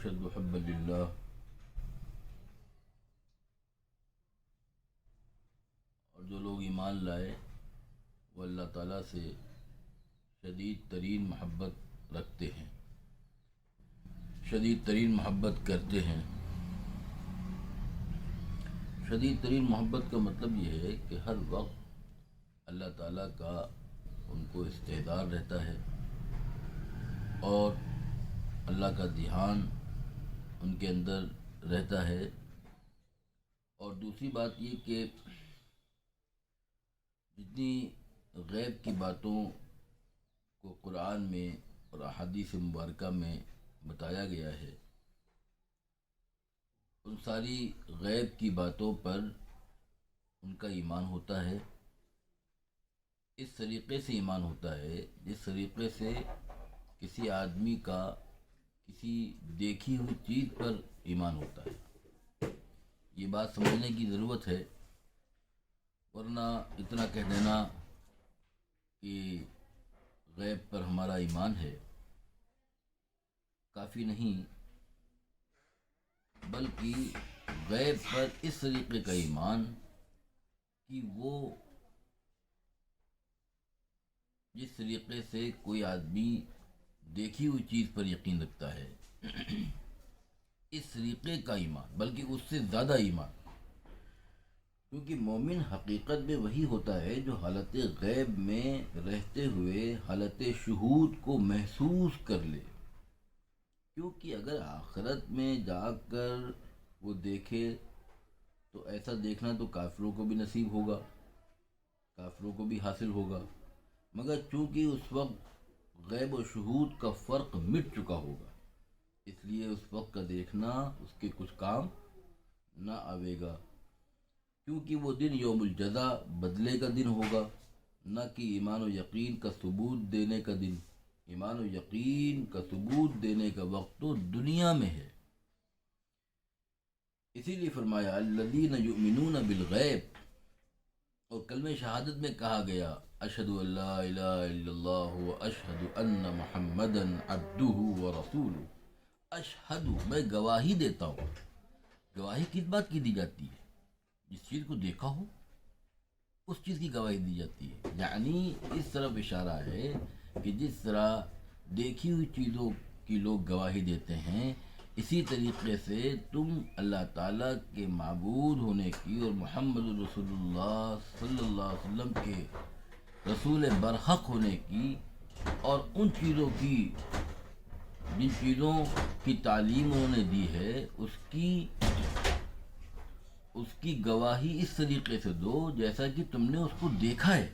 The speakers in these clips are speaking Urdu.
اشد حبا للہ. اور جو لوگ ایمان لائے وہ اللہ تعالیٰ سے شدید ترین محبت رکھتے ہیں، شدید ترین محبت کرتے ہیں. شدید ترین محبت کا مطلب یہ ہے کہ ہر وقت اللہ تعالیٰ کا ان کو استحضار رہتا ہے اور اللہ کا دھیان ان کے اندر رہتا ہے. اور دوسری بات یہ کہ جتنی غیب کی باتوں کو قرآن میں اور احادیث مبارکہ میں بتایا گیا ہے، ان ساری غیب کی باتوں پر ان کا ایمان ہوتا ہے. اس طریقے سے ایمان ہوتا ہے جس طریقے سے کسی آدمی کا کسی دیکھی ہوئی چیز پر ایمان ہوتا ہے. یہ بات سمجھنے کی ضرورت ہے، ورنہ اتنا کہہ دینا کہ غیب پر ہمارا ایمان ہے کافی نہیں، بلکہ غیب پر اس طریقے کا ایمان کہ وہ جس طریقے سے کوئی آدمی دیکھی ہوئی چیز پر یقین رکھتا ہے اس طریقے کا ایمان، بلکہ اس سے زیادہ ایمان. کیونکہ مومن حقیقت میں وہی ہوتا ہے جو حالت غیب میں رہتے ہوئے حالت شہود کو محسوس کر لے. کیونکہ اگر آخرت میں جا کر وہ دیکھے تو ایسا دیکھنا تو کافروں کو بھی نصیب ہوگا، کافروں کو بھی حاصل ہوگا، مگر چونکہ اس وقت غیب و شہود کا فرق مٹ چکا ہوگا، اس لیے اس وقت کا دیکھنا اس کے کچھ کام نہ آئے گا. کیونکہ وہ دن یوم الجزا بدلے کا دن ہوگا، نہ کہ ایمان و یقین کا ثبوت دینے کا دن. ایمان و یقین کا ثبوت دینے کا وقت تو دنیا میں ہے. اسی لیے فرمایا الذین یؤمنون بالغیب، اور کلمہ شہادت میں کہا گیا اشہد ان لا الہ الا اللہ و اشہد ان محمدا عبدہ و رسولہ. اشہد، میں گواہی دیتا ہوں. گواہی کس بات کی دی جاتی ہے؟ جس چیز کو دیکھا ہو اس چیز کی گواہی دی جاتی ہے. یعنی اس طرف اشارہ ہے کہ جس طرح دیکھی ہوئی چیزوں کی لوگ گواہی دیتے ہیں، اسی طریقے سے تم اللہ تعالیٰ کے معبود ہونے کی اور محمد رسول اللہ صلی اللہ علیہ وسلم کے رسول برحق ہونے کی اور ان چیزوں کی جن چیزوں کی تعلیم انہوں نے دی ہے اس کی گواہی اس طریقے سے دو جیسا کہ تم نے اس کو دیکھا ہے.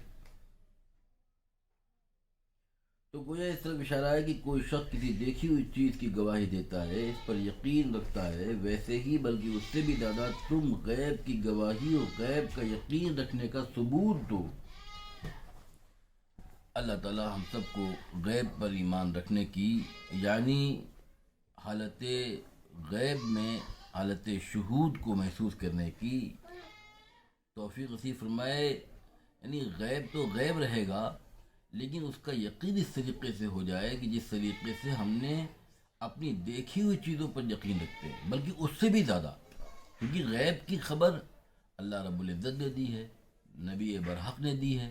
تو گویا اس طرح اشارہ ہے کہ کوئی شخص کسی دیکھی ہوئی چیز کی گواہی دیتا ہے، اس پر یقین رکھتا ہے، ویسے ہی بلکہ اس سے بھی زیادہ تم غیب کی گواہی اور غیب کا یقین رکھنے کا ثبوت دو. اللہ تعالی ہم سب کو غیب پر ایمان رکھنے کی، یعنی حالت غیب میں حالت شہود کو محسوس کرنے کی توفیق نصیب فرمائے. یعنی غیب تو غیب رہے گا، لیکن اس کا یقین اس طریقے سے ہو جائے کہ جس طریقے سے ہم نے اپنی دیکھی ہوئی چیزوں پر یقین رکھتے ہیں، بلکہ اس سے بھی زیادہ. کیونکہ غیب کی خبر اللہ رب العزت نے دی ہے، نبی برحق نے دی ہے،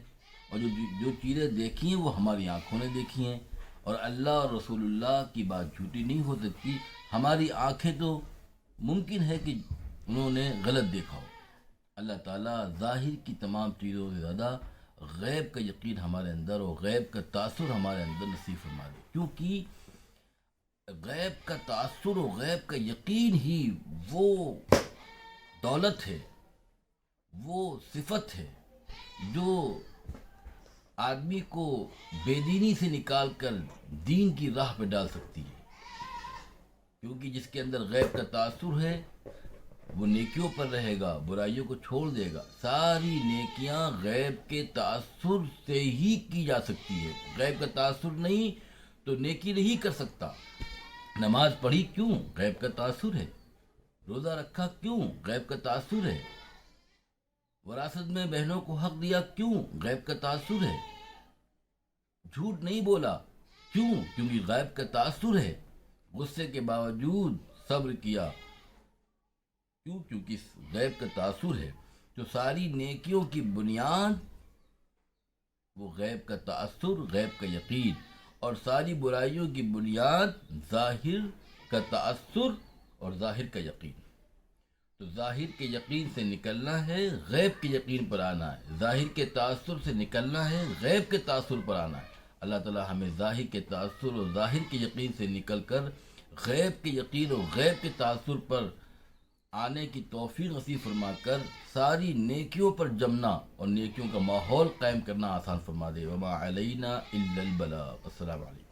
اور جو چیزیں دیکھی ہیں وہ ہماری آنکھوں نے دیکھی ہیں. اور اللہ اور رسول اللہ کی بات جھوٹی نہیں ہو سکتی. ہماری آنکھیں تو ممکن ہے کہ انہوں نے غلط دیکھا ہو. اللہ تعالیٰ ظاہر کی تمام چیزوں سے زیادہ غیب کا یقین ہمارے اندر اور غیب کا تاثر ہمارے اندر نصیب فرما دے. کیونکہ غیب کا تاثر اور غیب کا یقین ہی وہ دولت ہے، وہ صفت ہے جو آدمی کو بے دینی سے نکال کر دین کی راہ پہ ڈال سکتی ہے. کیونکہ جس کے اندر غیب کا تاثر ہے وہ نیکیوں پر رہے گا، برائیوں کو چھوڑ دے گا. ساری نیکیاں غیب کے تاثر سے ہی کی جا سکتی ہے. غیب کا تاثر نہیں تو نیکی نہیں کر سکتا. نماز پڑھی کیوں؟ غیب کا تاثر ہے. روزہ رکھا کیوں؟ غیب کا تاثر ہے. وراثت میں بہنوں کو حق دیا کیوں؟ غیب کا تاثر ہے. جھوٹ نہیں بولا کیوں؟ کیونکہ غیب کا تاثر ہے. غصے کے باوجود صبر کیا، کیوں؟ کیونکہ اس غیب کا تاثر ہے. تو ساری نیکیوں کی بنیاد وہ غیب کا تاثر، غیب کا یقین، اور ساری برائیوں کی بنیاد ظاہر کا تاثر اور ظاہر کا یقین. تو ظاہر کے یقین سے نکلنا ہے، غیب کے یقین پر آنا ہے. ظاہر کے تاثر سے نکلنا ہے، غیب کے تاثر پر آنا ہے. اللہ تعالی ہمیں ظاہر کے تاثر اور ظاہر کے یقین سے نکل کر غیب کے یقین اور غیب کے تاثر پر آنے کی توفیق نصیب فرما کر ساری نیکیوں پر جمنا اور نیکیوں کا ماحول قائم کرنا آسان فرما دے. وما علینا الا البلاغ. السلام علیکم.